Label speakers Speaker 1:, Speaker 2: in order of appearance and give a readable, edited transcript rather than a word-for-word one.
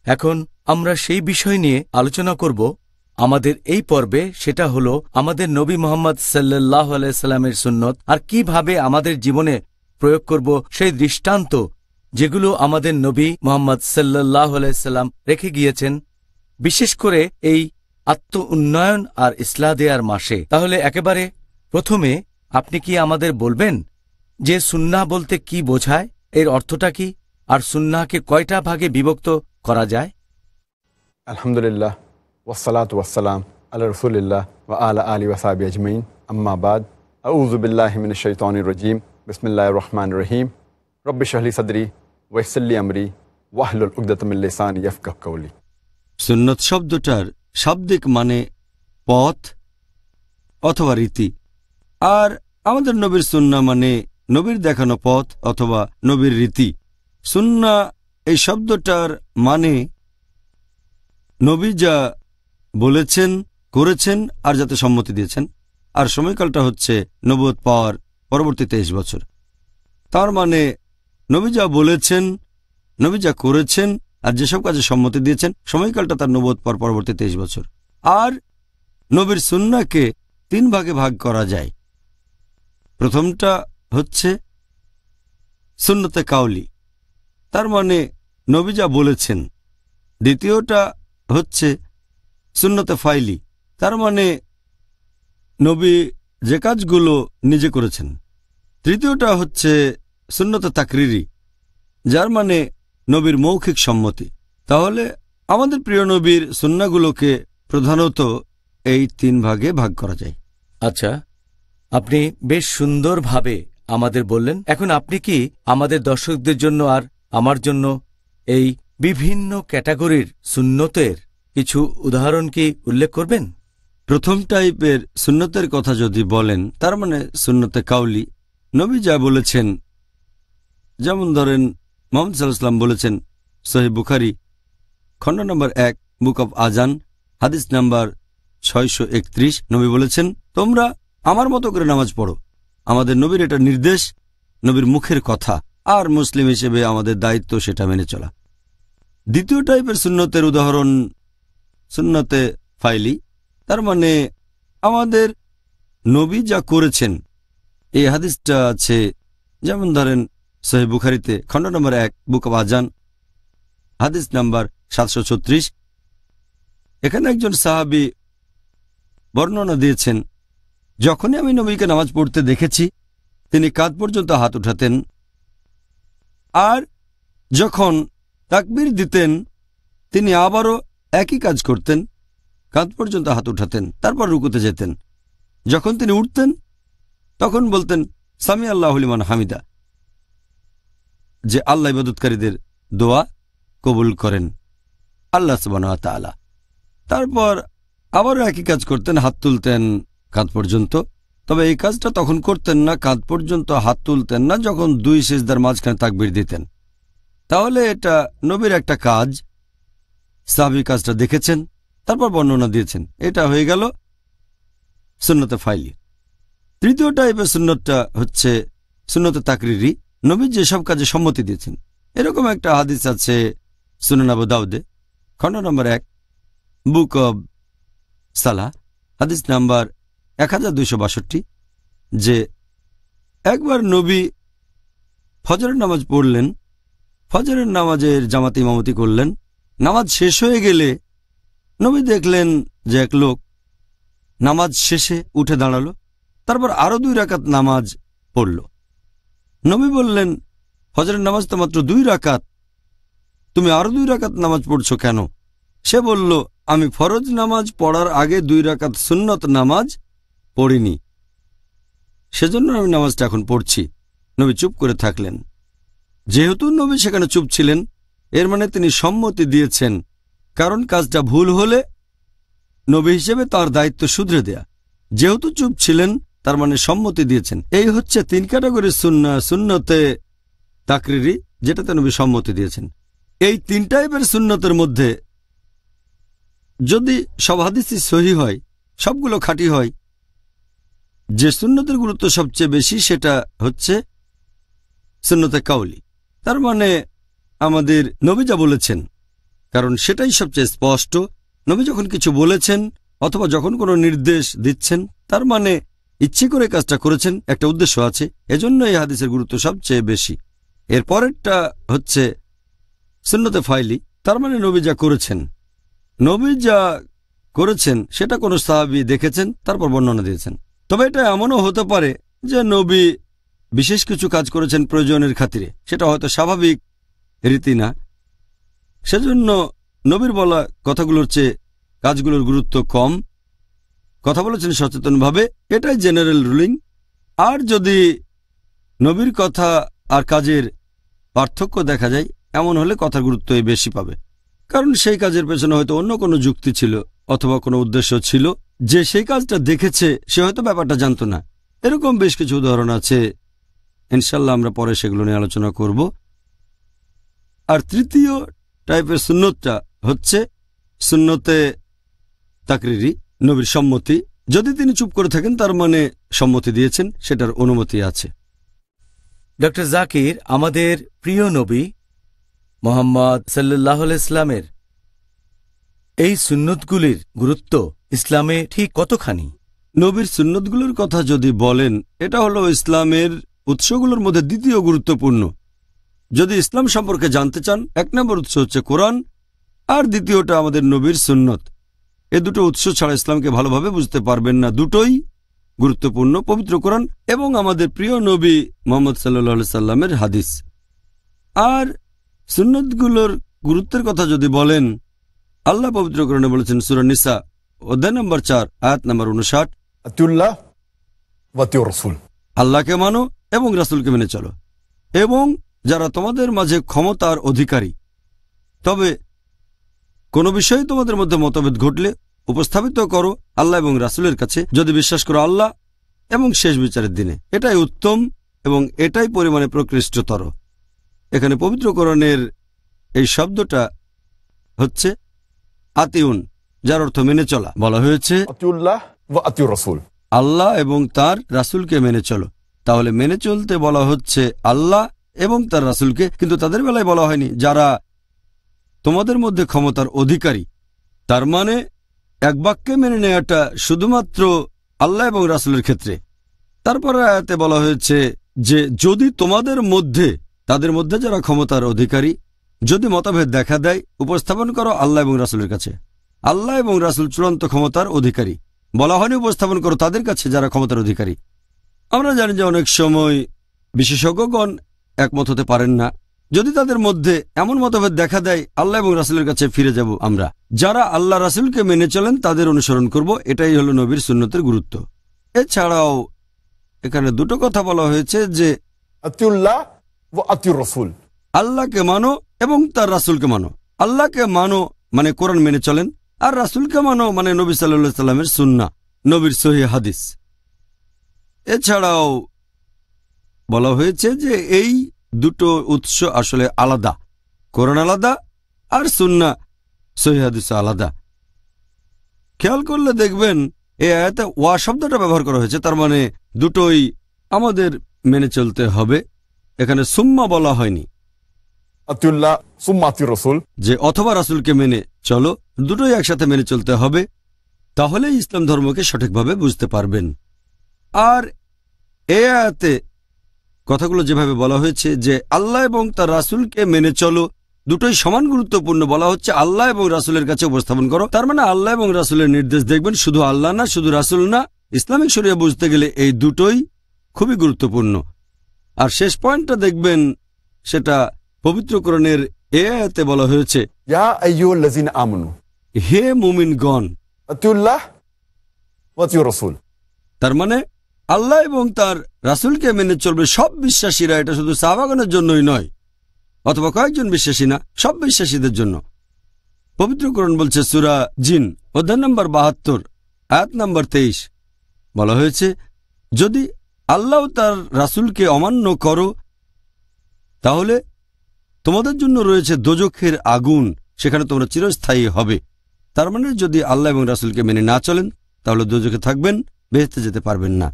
Speaker 1: এখন আমরা সেই বিষয় নিয়ে আলোচনা করব আমাদের এই পর্বে। সেটা হলো আমাদের নবী মুহাম্মদ সাল্লাল্লাহু আলাইহি সাল্লামের সুন্নত, আর কিভাবে আমাদের জীবনে প্রয়োগ করব সেই দৃষ্টান্ত যেগুলো আমাদের নবী মুহাম্মদ সাল্লাল্লাহু আলাইহি সাল্লাম রেখে গিয়েছেন, বিশেষ করে এই আত্ম উন্নয়ন আর ইসলাহ দেয়ার মাসে। তাহলে একেবারে প্রথমে আপনি কি আমাদের বলবেন যে সুন্নাহ বলতে কি বোঝায়, এর অর্থটা কি, আর সুন্নাহকে কয়টা ভাগে বিভক্ত করা যায়?
Speaker 2: আলহামদুলিল্লাহ ওয়াসসালাতু ওয়াসসালাম আলা রাসূলিল্লাহ ওয়া আলা আলিহি ওয়া সাহবিহি আজমাইন, আম্মা বাদ। আউযু বিল্লাহি মিনাশ শাইতানির রাজীম। বিসমিল্লাহির রহমানির রহিম। রব্বি ইশরাহ লি সাদরি ওয়া ইয়াসসির লি আমরি ওয়াহলুল উকদাতাম মিন লিসানি ইয়াফকাহু কাওলি।
Speaker 3: সুন্নত শব্দটার শাব্দিক মানে পথ অথবা রীতি, আর আমাদের নবীর সুন্নাহ মানে নবীর দেখানো পথ অথবা নবীর রীতি। সুন্নাহ এই শব্দটার মানে নবী যা বলেছেন, করেছেন আর যাতে সম্মতি দিয়েছেন, আর সময়কালটা হচ্ছে নবুয়ত পাওয়ার পরবর্তী 23 বছর। তার মানে নবী যা বলেছেন, নবী যা করেছেন আর যেসব কাজে সম্মতি দিয়েছেন, সময়কালটা তার নবুয়ত পাওয়ার পরবর্তী 23 বছর। আর নবীর সুন্নাহকে 3 ভাগে ভাগ করা যায়। প্রথমটা হচ্ছে সুন্নতে কাউলি, তার মানে নবী যা বলেছেন। দ্বিতীয়টা হচ্ছে সুন্নতে ফাইলি, তার মানে নবী যে কাজগুলো নিজে করেছেন। তৃতীয়টা হচ্ছে সুন্নতে তাকরিরি, যার মানে নবীর মৌখিক সম্মতি। তাহলে আমাদের প্রিয় নবীর সুন্নাহগুলোকে প্রধানত এই 3 ভাগে ভাগ করা যায়।
Speaker 1: আচ্ছা, আপনি বেশ সুন্দরভাবে আমাদের বললেন। এখন আপনি কি আমাদের দর্শকদের জন্য আর আমার জন্য এই বিভিন্ন ক্যাটাগরির সুন্নতের কিছু উদাহরণ কি উল্লেখ করবেন?
Speaker 3: প্রথম টাইপের সুন্নতের কথা যদি বলেন, তার মানে সুন্নতে কাউলি, নবী যা বলেছেন। যেমন ধরেন মুহাম্মদ সাল্লাল্লাহু আলাইহি ওয়াসাল্লাম বলেছেন, সহিহ বুখারী খণ্ড নম্বর 1 বুক অব আজান হাদিস নাম্বার 631, নবী বলেছেন, তোমরা আমার মতো করে নামাজ পড়ো। আমাদের নবীর এটা নির্দেশ, নবীর মুখের কথা, আর মুসলিম হিসেবে আমাদের দায়িত্ব সেটা মেনে চলা। দ্বিতীয় টাইপের সুন্নতের উদাহরণ সুন্নতে ফাইলি, তার মানে আমাদের নবী যা করেছেন। এই হাদিসটা আছে যেমন ধরেন সহিহ বুখারীতে খণ্ড নম্বর 1 বুক অব আজান হাদিস নাম্বার 736। এখানে একজন সাহাবী বর্ণনা দিয়েছেন, যখনই আমি নবীকে নামাজ পড়তে দেখেছি তিনি কাঁধ পর্যন্ত হাত উঠাতেন, আর যখন তাকবীর দিতেন তিনি আবারও একই কাজ করতেন, কাঁধ পর্যন্ত হাত উঠাতেন, তারপর রুকুতে যেতেন। যখন তিনি উঠতেন তখন বলতেন সামি আল্লাহু লিমান হামিদা, যে আল্লাহ ইবাদতকারীদের দোয়া কবুল করেন, আল্লাহ সুবহানাহু ওয়া তাআলা। তারপর আবারও একই কাজ করতেন, হাত তুলতেন কাঁধ পর্যন্ত। তবে এই কাজটা তখন করতেন না, কাঁধ পর্যন্ত হাত তুলতেন না, যখন 2 সিজদার মাঝখানে তাকবীর দিতেন। তাহলে এটা নবীর একটা কাজ, সাহাবী কাজটা দেখেছেন, তারপর বর্ণনা দিয়েছেন। এটা হয়ে গেল সুন্নতে ফাইলি। তৃতীয় টাইপের সুন্নতটা হচ্ছে সুন্নতে তাকরিরি, নবী যেসব কাজে সম্মতি দিয়েছেন। এরকম একটা হাদিস আছে সুনান আবু দাউদে খণ্ড নম্বর 1 বুক অব সালাহ হাদিস নাম্বার 1262, যে একবার নবী ফজরের নামাজ পড়লেন, ফজরের নামাজের জামাতে ইমামতি করলেন। নামাজ শেষ হয়ে গেলে নবী দেখলেন যে এক লোক নামাজ শেষে উঠে দাঁড়ালো, তারপর আরো 2 রাকাত নামাজ পড়ল। নবী বললেন, ফজরের নামাজ তো মাত্র 2 রাকাত, তুমি আরো 2 রাকাত নামাজ পড়ছো কেন? সে বলল, আমি ফরজ নামাজ পড়ার আগে 2 রাকাত সুন্নত নামাজ পড়িনি, সেজন্য আমি নামাজটা এখন পড়ছি। নবী চুপ করে থাকলেন। যেহেতু নবী সেখানে চুপ ছিলেন, এর মানে তিনি সম্মতি দিয়েছেন, কারণ কাজটা ভুল হলে নবী হিসেবে তার দায়িত্ব শুধরে দেয়া। যেহেতু চুপ ছিলেন তার মানে সম্মতি দিয়েছেন। এই হচ্ছে 3 ক্যাটাগরির সুন্নাহ। সুন্নতে তাকরিরি, যেটাতে নবী সম্মতি দিয়েছেন। এই 3 টাইপের সুন্নতের মধ্যে যদি সব হাদিসই সহিহ হয়, সবগুলো খাঁটি হয়, যে সুন্নতের গুরুত্ব সবচেয়ে বেশি সেটা হচ্ছে সুন্নতে কাউলি। তার মানে আমাদের নবী যা বলেছেন, কারণ সেটাই সবচেয়ে স্পষ্ট। নবী যখন কিছু বলেছেন অথবা যখন কোনো নির্দেশ দিচ্ছেন, তার মানে ইচ্ছে করে কাজটা করেছেন, একটা উদ্দেশ্য আছে। এজন্য এই হাদিসের গুরুত্ব সবচেয়ে বেশি। এর পরেরটা হচ্ছে সুন্নতে ফাইলি, তার মানে নবী যা করেছেন। নবী যা করেছেন সেটা কোনো সাহাবী দেখেছেন, তারপর বর্ণনা দিয়েছেন। তবে এটা এমনও হতে পারে যে নবী বিশেষ কিছু কাজ করেছেন প্রয়োজনের খাতিরে, সেটা হয়তো স্বাভাবিক রীতি না। সেজন্য নবীর বলা কথাগুলোর চেয়ে কাজগুলোর গুরুত্ব কম। কথা বলেছেন সচেতনভাবে, এটাই জেনারেল রুলিং। আর যদি নবীর কথা আর কাজের পার্থক্য দেখা যায়, এমন হলে কথার গুরুত্ব বেশি পাবে। কারণ সেই কাজের পেছনে হয়তো অন্য কোনো যুক্তি ছিল অথবা কোনো উদ্দেশ্য ছিল। যে সেই কাজটা দেখেছে সে হয়তো ব্যাপারটা জানত না। এরকম বেশ কিছু উদাহরণ আছে, ইনশাল্লাহ আমরা পরে সেগুলো নিয়ে আলোচনা করব। আর তৃতীয় টাইপের সুন্নতটা হচ্ছে সুন্নতে তাকরিরি, নবীর সম্মতি। যদি তিনি চুপ করে থাকেন তার মানে সম্মতি দিয়েছেন, সেটার অনুমতি আছে।
Speaker 1: ডক্টর জাকির, আমাদের প্রিয় নবী মোহাম্মদ সাল্লাল্লাহু আলাইহি ইসলামের এই সুন্নতগুলির গুরুত্ব ইসলামে ঠিক কতখানি?
Speaker 3: নবীর সুন্নতগুলোর কথা যদি বলেন, এটা হলো ইসলামের উৎসগুলোর মধ্যে দ্বিতীয় গুরুত্বপূর্ণ। যদি ইসলাম সম্পর্কে জানতে চান, এক নম্বর উৎস হচ্ছে কোরআন, আর দ্বিতীয়টা আমাদের নবীর সুন্নত। এ দুটো উৎস ছাড়া ইসলামকে ভালোভাবে বুঝতে পারবেন না। দুটোই গুরুত্বপূর্ণ, পবিত্র কোরআন এবং আমাদের প্রিয় নবী মুহাম্মদ সাল্লাল্লাহু আলাইহি সাল্লামের হাদিস। আর সুন্নতগুলোর গুরুত্বের কথা যদি বলেন, আল্লাহ পবিত্র কোরআনে বলেছেন সূরা নিসা অধ্যায় নম্বর 4 আয়াত নম্বর 59,
Speaker 2: আতিউল্লাহ ওয়া আতিউর রাসূল,
Speaker 3: আল্লাহকে মানো এবং রাসূলকে মেনে চলো, এবং যারা তোমাদের মাঝে ক্ষমতার অধিকারী। তবে কোনো বিষয়ে তোমাদের মধ্যে মতভেদ ঘটলে উপস্থাপিত করো আল্লাহ এবং রাসূলের কাছে, যদি বিশ্বাস করো আল্লাহ এবং শেষ বিচারের দিনে। এটাই উত্তম এবং এটাই পরিমাণে প্রকৃষ্টতর। এখানে পবিত্র কোরআনের এই শব্দটা হচ্ছে আতিউন, যার অর্থ মেনে চলা। বলা হয়েছে
Speaker 2: আতিউল্লাহ ওয়া আতিউর রাসূল,
Speaker 3: আল্লাহ এবং তার রাসূলকে মেনে চলো। তাহলে মেনে চলতে বলা হচ্ছে আল্লাহ এবং তার রাসূলকে, কিন্তু তাদের বেলায় বলা হয়নি যারা তোমাদের মধ্যে ক্ষমতার অধিকারী। তার মানে এক বাক্যে মেনে নেওয়াটা শুধুমাত্র আল্লাহ এবং রাসূলের ক্ষেত্রে। তারপর আয়াতে বলা হয়েছে যে যদি তোমাদের মধ্যে, তাদের মধ্যে যারা ক্ষমতার অধিকারী, যদি মতভেদ দেখা দেয়, উপস্থাপন করো আল্লাহ এবং রাসূলের কাছে। আল্লাহ এবং রাসূল চূড়ান্ত ক্ষমতার অধিকারী। বলা হয়নি উপস্থাপন করো তাদের কাছে যারা ক্ষমতার অধিকারী। আমরা জানি যে অনেক সময় বিশেষজ্ঞগণ একমত হতে পারেন না। যদি তাদের মধ্যে এমন মতভেদ দেখা দেয়, আল্লাহ এবং রাসূলের কাছে ফিরে যাব আমরা। যারা আল্লাহ রাসূলকে মেনে চলেন তাদের অনুসরণ করব। এটাই হলো নবীর সুন্নতের গুরুত্ব। এছাড়াও এখানে দুটো কথা বলা হয়েছে যে
Speaker 2: আতিউল্লাহ ওয়া আতিউর রাসূল,
Speaker 3: আল্লাহকে মানো এবং তার রাসূলকে মানো। আল্লাহকে মানো মানে কোরআন মেনে চলেন, আর রাসূলকে মানো মানে নবী সাল্লাল্লাহু আলাইহি সাল্লামের সুন্নাহ, নবীর সহিহ হাদিস। এছাড়াও বলা হয়েছে যে এই দুটো উৎস আসলে আলাদা, কোরআন আলাদা আর সুন্নাহ সহিহ হাদিস আলাদা। খেয়াল করলে দেখবেন এই আয়াতে ওয়া শব্দটা ব্যবহার করা হয়েছে, তার মানে দুটোই আমাদের মেনে চলতে হবে। এখানে সুম্মা বলা হয়নি
Speaker 2: আতিউল্লাহ সুম্মা আতিউর রাসূল,
Speaker 3: যে অথবা রাসূলকে মেনে চলো, দুটোই একসাথে মেনে চলতে হবে। তাহলে ইসলাম ধর্মকে সঠিকভাবে বুঝতে পারবেন। আর এ আয়াতে কথাগুলো যেভাবে বলা হয়েছে যে আল্লাহ এবং তার রাসূলকে মেনে চলো, দুটোই সমান গুরুত্বপূর্ণ। বলা হচ্ছে আল্লাহ এবং রাসূলের কাছে উপস্থাপন করো, তার মানে আল্লাহ এবং রাসূলের নির্দেশ দেখবেন, শুধু আল্লাহ না, শুধু রাসূল না। ইসলামিক শরিয়া বুঝতে গেলে এই দুটোই খুবই গুরুত্বপূর্ণ। আর শেষ পয়েন্টটা দেখবেন, সেটা পবিত্র কোরআনের এ আয়াতে বলা হয়েছে,
Speaker 2: ইয়া আইয়ুহাল্লাযিনা আমানু,
Speaker 3: হে মুমিনগণ,
Speaker 2: আতিউল্লাহ ওয়া আতিউর রাসূল।
Speaker 3: তার মানে আল্লাহ এবং তার রাসূলকে মেনে চলবে সব বিশ্বাসীরা। এটা শুধু সাহাবাগণের জন্যই নয়, অথবা কয়েকজন বিশ্বাসী না, সব বিশ্বাসীদের জন্য। পবিত্র কোরআন বলছে সূরা জিন অধ্যায় নম্বর 72 আয়াত নম্বর 23, বলা হয়েছে যদি আল্লাহ তার রাসূলকে অমান্য করো তাহলে তোমাদের জন্য রয়েছে দোজখের আগুন, সেখানে তোমরা চিরস্থায়ী হবে। তার মানে যদি আল্লাহ এবং রাসূলকে মেনে না চলেন তাহলে দোজখে থাকবেন, বেহেশতে যেতে পারবেন না।